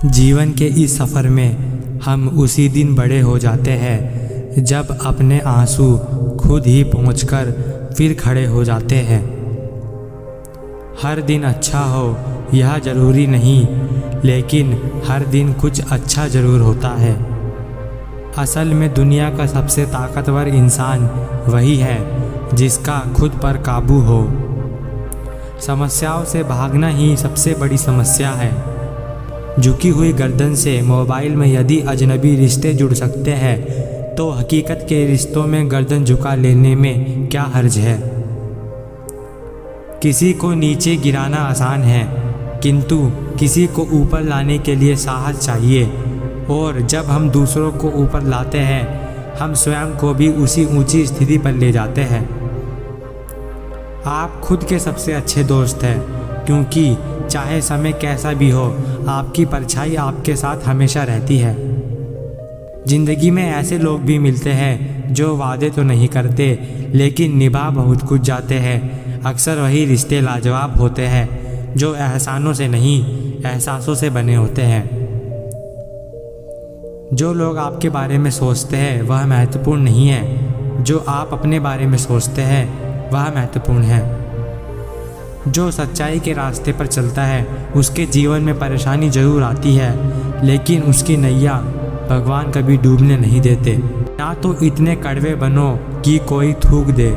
जीवन के इस सफ़र में हम उसी दिन बड़े हो जाते हैं जब अपने आंसू खुद ही पहुंचकर फिर खड़े हो जाते हैं। हर दिन अच्छा हो यह ज़रूरी नहीं, लेकिन हर दिन कुछ अच्छा ज़रूर होता है। असल में दुनिया का सबसे ताकतवर इंसान वही है जिसका खुद पर काबू हो। समस्याओं से भागना ही सबसे बड़ी समस्या है। झुकी हुई गर्दन से मोबाइल में यदि अजनबी रिश्ते जुड़ सकते हैं तो हकीकत के रिश्तों में गर्दन झुका लेने में क्या हर्ज है। किसी को नीचे गिराना आसान है, किंतु किसी को ऊपर लाने के लिए साहस चाहिए। और जब हम दूसरों को ऊपर लाते हैं, हम स्वयं को भी उसी ऊंची स्थिति पर ले जाते हैं। आप खुद के सबसे अच्छे दोस्त हैं, क्योंकि चाहे समय कैसा भी हो, आपकी परछाई आपके साथ हमेशा रहती है। जिंदगी में ऐसे लोग भी मिलते हैं जो वादे तो नहीं करते, लेकिन निभा बहुत कुछ जाते हैं। अक्सर वही रिश्ते लाजवाब होते हैं जो एहसानों से नहीं, एहसासों से बने होते हैं। जो लोग आपके बारे में सोचते हैं वह महत्वपूर्ण नहीं है, जो आप अपने बारे में सोचते हैं वह महत्वपूर्ण है। जो सच्चाई के रास्ते पर चलता है उसके जीवन में परेशानी जरूर आती है, लेकिन उसकी नैया भगवान कभी डूबने नहीं देते। ना तो इतने कड़वे बनो कि कोई थूक दे,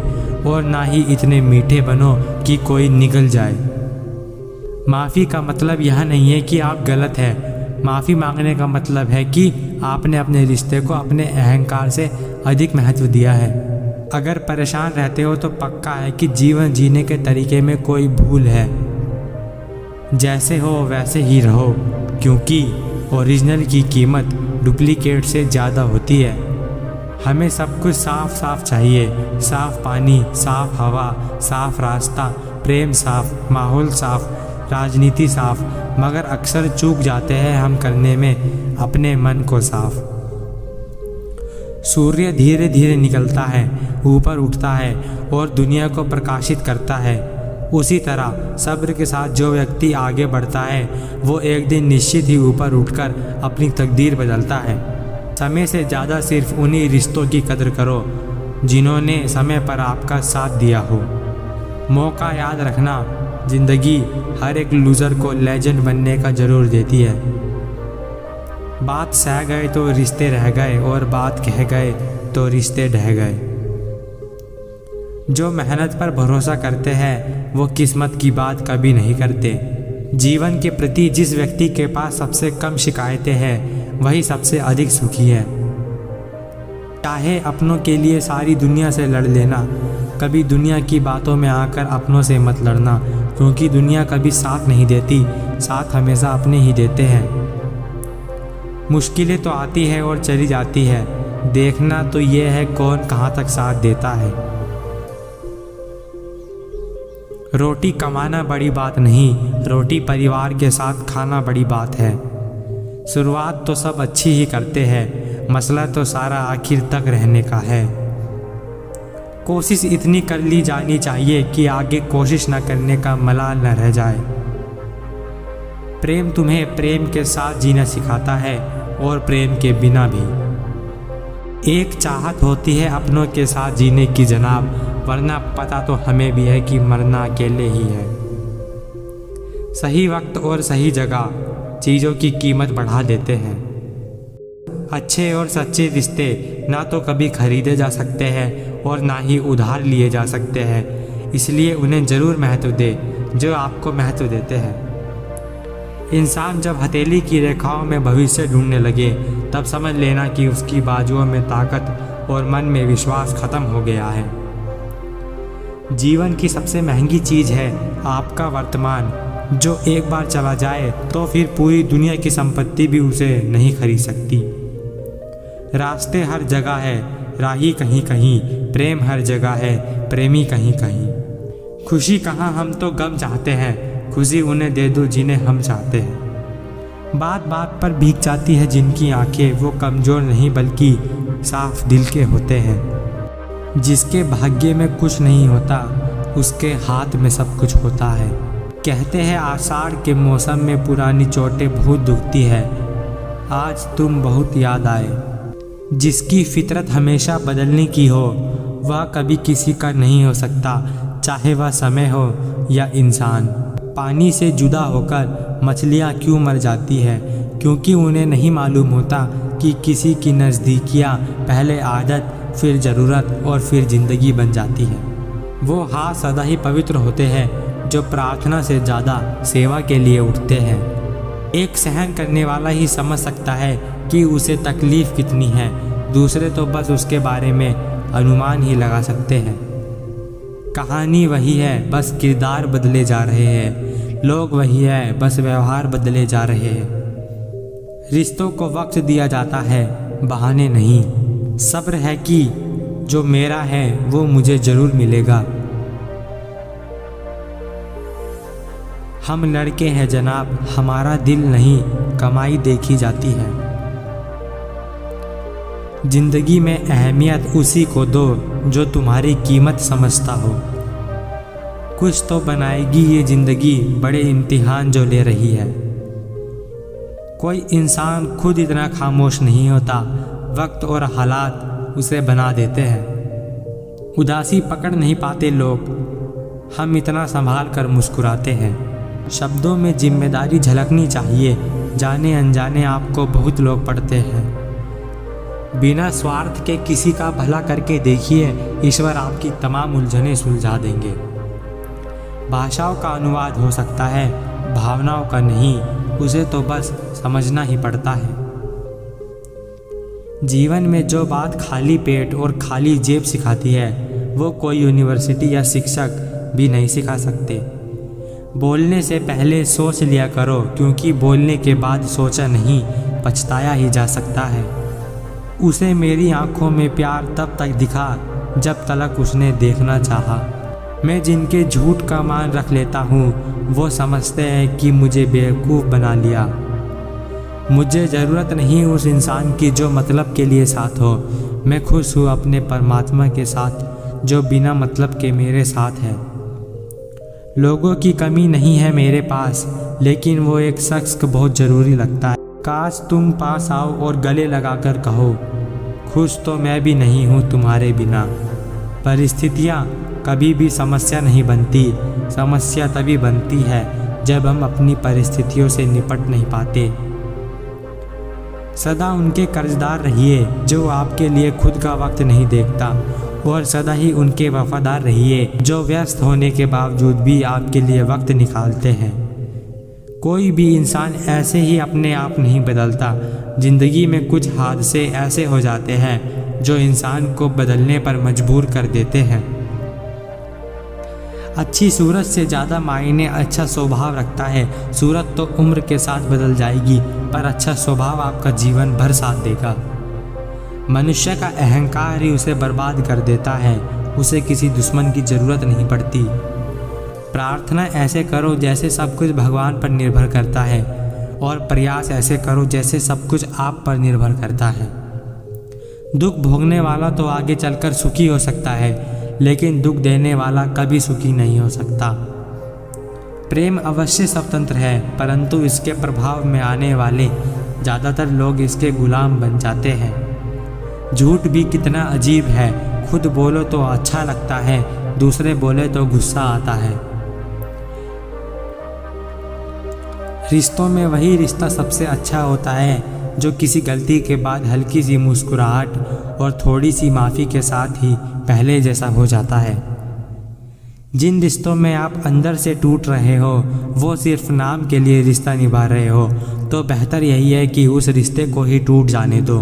और ना ही इतने मीठे बनो कि कोई निगल जाए। माफ़ी का मतलब यह नहीं है कि आप गलत हैं। माफ़ी मांगने का मतलब है कि आपने अपने रिश्ते को अपने अहंकार से अधिक महत्व दिया है। अगर परेशान रहते हो तो पक्का है कि जीवन जीने के तरीके में कोई भूल है। जैसे हो वैसे ही रहो, क्योंकि ओरिजिनल की कीमत डुप्लीकेट से ज़्यादा होती है। हमें सब कुछ साफ साफ चाहिए, साफ पानी, साफ हवा, साफ रास्ता, प्रेम साफ, माहौल साफ, राजनीति साफ, मगर अक्सर चूक जाते हैं हम करने में अपने मन को साफ। सूर्य धीरे धीरे निकलता है, ऊपर उठता है और दुनिया को प्रकाशित करता है। उसी तरह सब्र के साथ जो व्यक्ति आगे बढ़ता है वो एक दिन निश्चित ही ऊपर उठकर अपनी तकदीर बदलता है। समय से ज़्यादा सिर्फ उन्हीं रिश्तों की कदर करो जिन्होंने समय पर आपका साथ दिया हो। मौका याद रखना, ज़िंदगी हर एक लूज़र को लेजेंड बनने का ज़रूर देती है। बात सह गए तो रिश्ते रह गए, और बात कह गए तो रिश्ते ढह गए। जो मेहनत पर भरोसा करते हैं वो किस्मत की बात कभी नहीं करते। जीवन के प्रति जिस व्यक्ति के पास सबसे कम शिकायतें हैं वही सबसे अधिक सुखी है। चाहे अपनों के लिए सारी दुनिया से लड़ लेना, कभी दुनिया की बातों में आकर अपनों से मत लड़ना, क्योंकि दुनिया कभी साथ नहीं देती, साथ हमेशा अपने ही देते हैं। मुश्किलें तो आती है और चली जाती है, देखना तो ये है कौन कहाँ तक साथ देता है। रोटी कमाना बड़ी बात नहीं, रोटी परिवार के साथ खाना बड़ी बात है। शुरुआत तो सब अच्छी ही करते हैं, मसला तो सारा आखिर तक रहने का है। कोशिश इतनी कर ली जानी चाहिए कि आगे कोशिश न करने का मलाल न रह जाए। प्रेम तुम्हें प्रेम के साथ जीना सिखाता है, और प्रेम के बिना भी। एक चाहत होती है अपनों के साथ जीने की जनाब, वरना पता तो हमें भी है कि मरना अकेले ही है। सही वक्त और सही जगह चीज़ों की कीमत बढ़ा देते हैं। अच्छे और सच्चे रिश्ते ना तो कभी खरीदे जा सकते हैं और ना ही उधार लिए जा सकते हैं, इसलिए उन्हें ज़रूर महत्व दे जो आपको महत्व देते हैं। इंसान जब हथेली की रेखाओं में भविष्य ढूंढने लगे तब समझ लेना कि उसकी बाजुओं में ताकत और मन में विश्वास खत्म हो गया है। जीवन की सबसे महंगी चीज़ है आपका वर्तमान, जो एक बार चला जाए तो फिर पूरी दुनिया की संपत्ति भी उसे नहीं खरीद सकती। रास्ते हर जगह है, राही कहीं कहीं, प्रेम हर जगह है, प्रेमी कहीं कहीं। खुशी कहाँ, हम तो गम चाहते हैं, खुशी उन्हें दे दो जिन्हें हम चाहते हैं। बात बात पर भीग जाती है जिनकी आंखें, वो कमज़ोर नहीं बल्कि साफ दिल के होते हैं। जिसके भाग्य में कुछ नहीं होता उसके हाथ में सब कुछ होता है। कहते हैं आषाढ़ के मौसम में पुरानी चोटें बहुत दुखती है। आज तुम बहुत याद आए। जिसकी फितरत हमेशा बदलने की हो वह कभी किसी का नहीं हो सकता, चाहे वह समय हो या इंसान। पानी से जुदा होकर मछलियाँ क्यों मर जाती है? क्योंकि उन्हें नहीं मालूम होता कि किसी की नज़दीकियाँ पहले आदत, फिर ज़रूरत और फिर ज़िंदगी बन जाती है। वो हाथ सदा ही पवित्र होते हैं जो प्रार्थना से ज़्यादा सेवा के लिए उठते हैं। एक सहन करने वाला ही समझ सकता है कि उसे तकलीफ़ कितनी है, दूसरे तो बस उसके बारे में अनुमान ही लगा सकते हैं। कहानी वही है, बस किरदार बदले जा रहे हैं। लोग वही है, बस व्यवहार बदले जा रहे हैं। रिश्तों को वक्त दिया जाता है, बहाने नहीं। सब्र है कि जो मेरा है वो मुझे ज़रूर मिलेगा। हम लड़के हैं जनाब, हमारा दिल नहीं कमाई देखी जाती है। जिंदगी में अहमियत उसी को दो जो तुम्हारी कीमत समझता हो। कुछ तो बनाएगी ये ज़िंदगी, बड़े इम्तिहान जो ले रही है। कोई इंसान खुद इतना खामोश नहीं होता, वक्त और हालात उसे बना देते हैं। उदासी पकड़ नहीं पाते लोग, हम इतना संभाल कर मुस्कुराते हैं। शब्दों में जिम्मेदारी झलकनी चाहिए, जाने अनजाने आपको बहुत लोग पढ़ते हैं। बिना स्वार्थ के किसी का भला करके देखिए, ईश्वर आपकी तमाम उलझनें सुलझा देंगे। भाषाओं का अनुवाद हो सकता है, भावनाओं का नहीं, उसे तो बस समझना ही पड़ता है। जीवन में जो बात खाली पेट और खाली जेब सिखाती है वो कोई यूनिवर्सिटी या शिक्षक भी नहीं सिखा सकते। बोलने से पहले सोच लिया करो, क्योंकि बोलने के बाद सोचा नहीं, पछताया ही जा सकता है। उसे मेरी आंखों में प्यार तब तक दिखा जब तक उसने देखना चाहा। मैं जिनके झूठ का मान रख लेता हूँ वो समझते हैं कि मुझे बेवकूफ़ बना लिया। मुझे ज़रूरत नहीं उस इंसान की जो मतलब के लिए साथ हो। मैं खुश हूँ अपने परमात्मा के साथ जो बिना मतलब के मेरे साथ है। लोगों की कमी नहीं है मेरे पास, लेकिन वो एक शख्स को बहुत ज़रूरी लगता है। काश तुम पास आओ और गले लगाकर कहो, खुश तो मैं भी नहीं हूँ तुम्हारे बिना। परिस्थितियाँ कभी भी समस्या नहीं बनती, समस्या तभी बनती है जब हम अपनी परिस्थितियों से निपट नहीं पाते। सदा उनके कर्जदार रहिए जो आपके लिए खुद का वक्त नहीं देखता, और सदा ही उनके वफादार रहिए जो व्यस्त होने के बावजूद भी आपके लिए वक्त निकालते हैं। कोई भी इंसान ऐसे ही अपने आप नहीं बदलता। ज़िंदगी में कुछ हादसे ऐसे हो जाते हैं जो इंसान को बदलने पर मजबूर कर देते हैं। अच्छी सूरत से ज़्यादा मायने अच्छा स्वभाव रखता है। सूरत तो उम्र के साथ बदल जाएगी, पर अच्छा स्वभाव आपका जीवन भर साथ देगा। मनुष्य का अहंकार ही उसे बर्बाद कर देता है, उसे किसी दुश्मन की ज़रूरत नहीं पड़ती। प्रार्थना ऐसे करो जैसे सब कुछ भगवान पर निर्भर करता है, और प्रयास ऐसे करो जैसे सब कुछ आप पर निर्भर करता है। दुख भोगने वाला तो आगे चलकर सुखी हो सकता है, लेकिन दुख देने वाला कभी सुखी नहीं हो सकता। प्रेम अवश्य स्वतंत्र है, परंतु इसके प्रभाव में आने वाले ज़्यादातर लोग इसके गुलाम बन जाते हैं। झूठ भी कितना अजीब है, खुद बोलो तो अच्छा लगता है, दूसरे बोले तो गुस्सा आता है। रिश्तों में वही रिश्ता सबसे अच्छा होता है जो किसी गलती के बाद हल्की सी मुस्कुराहट और थोड़ी सी माफ़ी के साथ ही पहले जैसा हो जाता है। जिन रिश्तों में आप अंदर से टूट रहे हो वो सिर्फ नाम के लिए रिश्ता निभा रहे हो, तो बेहतर यही है कि उस रिश्ते को ही टूट जाने दो।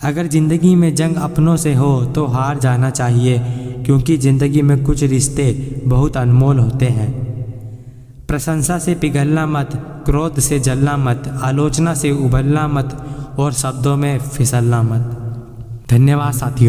अगर ज़िंदगी में जंग अपनों से हो तो हार जाना चाहिए, क्योंकि ज़िंदगी में कुछ रिश्ते बहुत अनमोल होते हैं। प्रशंसा से पिघलना मत, क्रोध से जलना मत, आलोचना से उबलना मत और शब्दों में फिसलना मत। धन्यवाद साथियों।